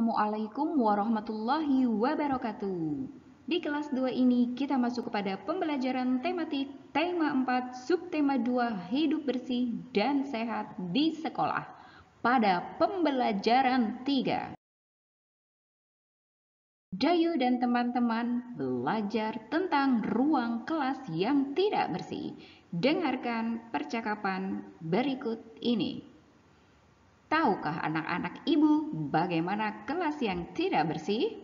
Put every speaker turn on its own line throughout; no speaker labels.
Assalamualaikum warahmatullahi wabarakatuh. Di kelas 2 ini kita masuk kepada pembelajaran tematik tema 4 subtema 2 hidup bersih dan sehat di sekolah pada pembelajaran 3. Dayu dan teman-teman belajar tentang ruang kelas yang tidak bersih. Dengarkan percakapan berikut ini. Tahukah anak-anak ibu bagaimana kelas yang tidak bersih?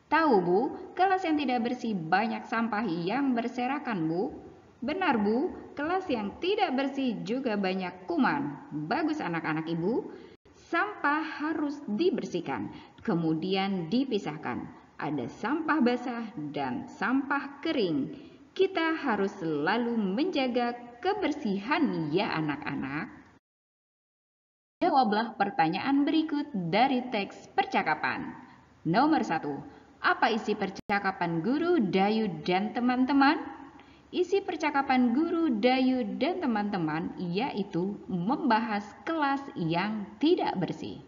Tahu bu, kelas yang tidak bersih banyak sampah yang berserakan bu. Benar bu, kelas yang tidak bersih juga banyak kuman. Bagus anak-anak ibu. Sampah harus dibersihkan, kemudian dipisahkan. Ada sampah basah dan sampah kering. Kita harus selalu menjaga kebersihan ya anak-anak. Jawablah pertanyaan berikut dari teks percakapan. Nomor 1. Apa isi percakapan guru, Dayu, dan teman-teman? Isi percakapan guru, Dayu, dan teman-teman yaitu membahas kelas yang tidak bersih.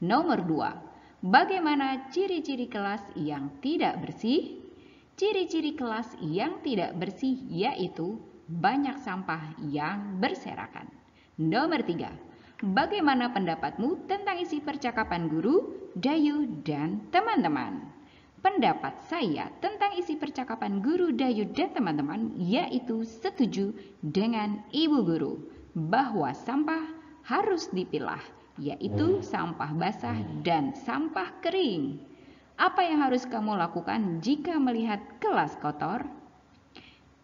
Nomor 2. Bagaimana ciri-ciri kelas yang tidak bersih? Ciri-ciri kelas yang tidak bersih yaitu banyak sampah yang berserakan. Nomor 3. Bagaimana pendapatmu tentang isi percakapan guru, Dayu, dan teman-teman? Pendapat saya tentang isi percakapan guru, Dayu, dan teman-teman yaitu setuju dengan ibu guru bahwa sampah harus dipilah, yaitu sampah basah dan sampah kering. Apa yang harus kamu lakukan jika melihat kelas kotor?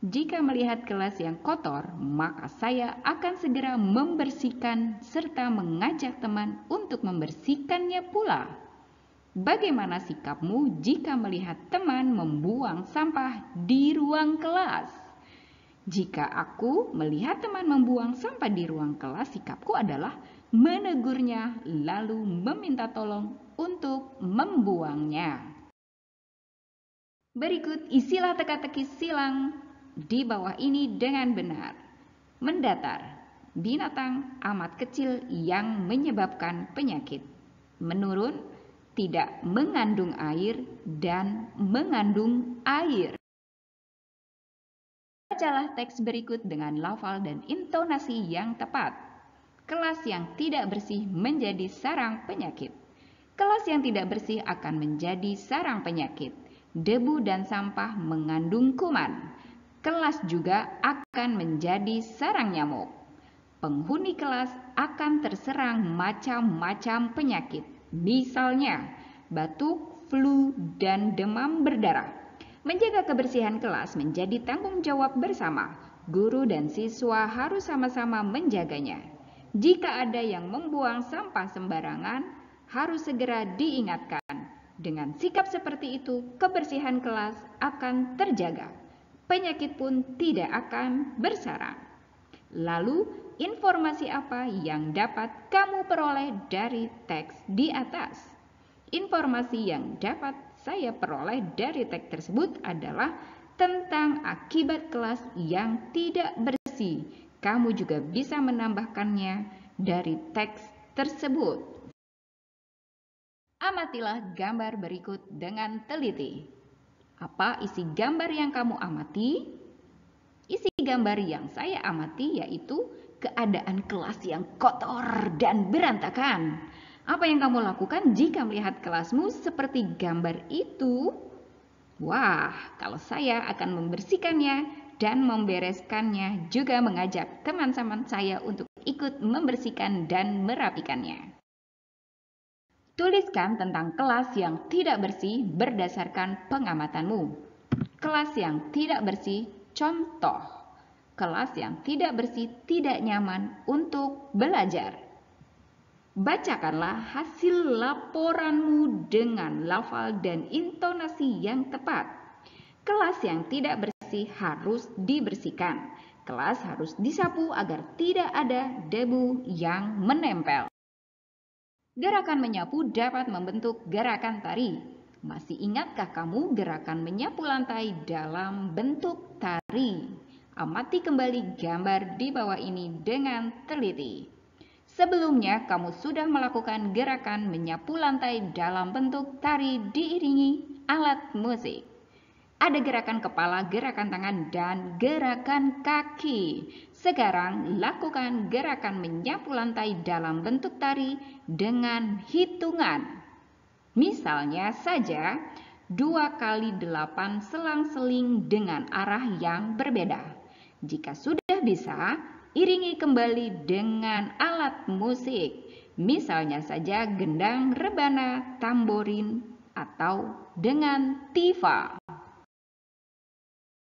Jika melihat kelas yang kotor, maka saya akan segera membersihkan serta mengajak teman untuk membersihkannya pula. Bagaimana sikapmu jika melihat teman membuang sampah di ruang kelas? Jika aku melihat teman membuang sampah di ruang kelas, sikapku adalah menegurnya lalu meminta tolong untuk membuangnya. Berikut isilah teka-teki silang di bawah ini dengan benar. Mendatar, binatang amat kecil yang menyebabkan penyakit. Menurun, tidak mengandung air dan mengandung air. Bacalah teks berikut dengan lafal dan intonasi yang tepat. Kelas yang tidak bersih menjadi sarang penyakit. Kelas yang tidak bersih akan menjadi sarang penyakit. Debu dan sampah mengandung kuman. Kelas juga akan menjadi sarang nyamuk. Penghuni kelas akan terserang macam-macam penyakit, misalnya batuk, flu, dan demam berdarah. Menjaga kebersihan kelas menjadi tanggung jawab bersama. Guru dan siswa harus sama-sama menjaganya. Jika ada yang membuang sampah sembarangan, harus segera diingatkan. Dengan sikap seperti itu, kebersihan kelas akan terjaga. Penyakit pun tidak akan bersarang. Lalu, informasi apa yang dapat kamu peroleh dari teks di atas? Informasi yang dapat saya peroleh dari teks tersebut adalah tentang akibat kelas yang tidak bersih. Kamu juga bisa menambahkannya dari teks tersebut. Amatilah gambar berikut dengan teliti. Apa isi gambar yang kamu amati? Isi gambar yang saya amati yaitu keadaan kelas yang kotor dan berantakan. Apa yang kamu lakukan jika melihat kelasmu seperti gambar itu? Wah, kalau saya akan membersihkannya dan membereskannya, juga mengajak teman-teman saya untuk ikut membersihkan dan merapikannya. Tuliskan tentang kelas yang tidak bersih berdasarkan pengamatanmu. Kelas yang tidak bersih, contoh. Kelas yang tidak bersih tidak nyaman untuk belajar. Bacakanlah hasil laporanmu dengan lafal dan intonasi yang tepat. Kelas yang tidak bersih harus dibersihkan. Kelas harus disapu agar tidak ada debu yang menempel. Gerakan menyapu dapat membentuk gerakan tari. Masih ingatkah kamu gerakan menyapu lantai dalam bentuk tari? Amati kembali gambar di bawah ini dengan teliti. Sebelumnya, kamu sudah melakukan gerakan menyapu lantai dalam bentuk tari diiringi alat musik. Ada gerakan kepala, gerakan tangan, dan gerakan kaki. Sekarang, lakukan gerakan menyapu lantai dalam bentuk tari dengan hitungan. Misalnya saja, 2 kali 8 selang-seling dengan arah yang berbeda. Jika sudah bisa, iringi kembali dengan alat musik. Misalnya saja gendang, rebana, tamborin, atau dengan tifa.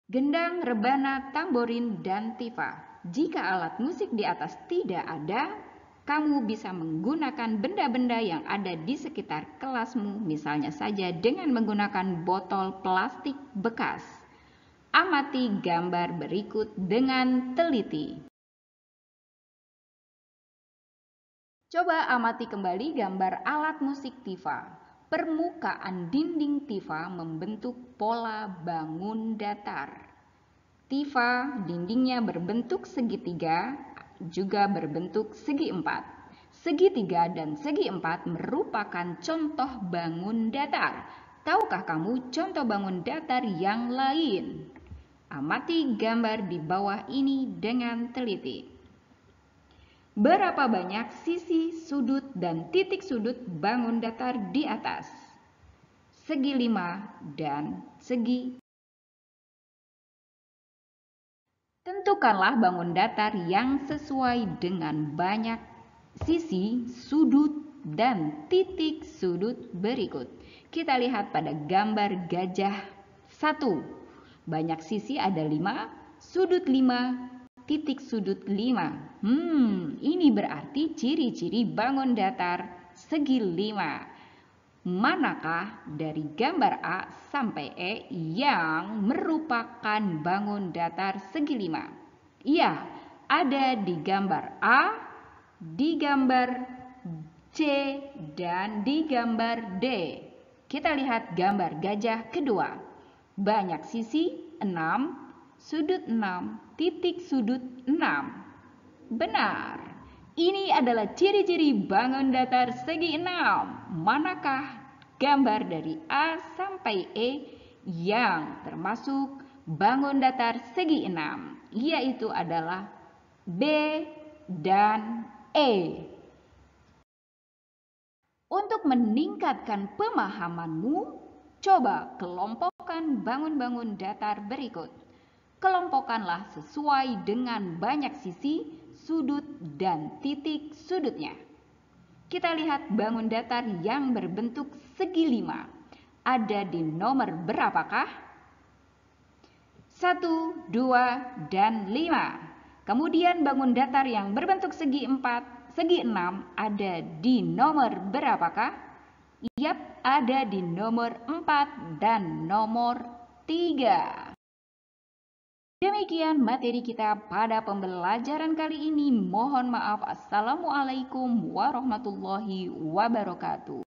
Gendang, rebana, tamborin, dan tifa. Jika alat musik di atas tidak ada, kamu bisa menggunakan benda-benda yang ada di sekitar kelasmu, misalnya saja dengan menggunakan botol plastik bekas. Amati gambar berikut dengan teliti. Coba amati kembali gambar alat musik tifa. Permukaan dinding tifa membentuk pola bangun datar. Tifa dindingnya berbentuk segitiga, juga berbentuk segi empat. Segitiga dan segi empat merupakan contoh bangun datar. Tahukah kamu contoh bangun datar yang lain? Amati gambar di bawah ini dengan teliti. Berapa banyak sisi, sudut, dan titik sudut bangun datar di atas? Segi 5 dan segi. Tentukanlah bangun datar yang sesuai dengan banyak sisi, sudut, dan titik sudut berikut. Kita lihat pada gambar gajah 1. Banyak sisi ada 5, sudut 5, titik sudut 5. Ini berarti ciri-ciri bangun datar segi 5. Manakah dari gambar A sampai E yang merupakan bangun datar segi 5? Iya, ada di gambar A, di gambar C, dan di gambar D. Kita lihat gambar gajah kedua. Banyak sisi 6, sudut 6, titik sudut 6. Benar. Ini adalah ciri-ciri bangun datar segi 6. Manakah gambar dari A sampai E yang termasuk bangun datar segi 6? Yaitu adalah B dan E. Untuk meningkatkan pemahamanmu, coba kelompokkan bangun-bangun datar berikut. Kelompokkanlah sesuai dengan banyak sisi, sudut, dan titik sudutnya. Kita lihat bangun datar yang berbentuk segi 5. Ada di nomor berapakah? 1, 2, dan 5. Kemudian bangun datar yang berbentuk segi 4, segi 6 ada di nomor berapakah? Yap, ada di nomor 4 dan nomor 3. Demikian materi kita pada pembelajaran kali ini. Mohon maaf. Assalamualaikum warahmatullahi wabarakatuh.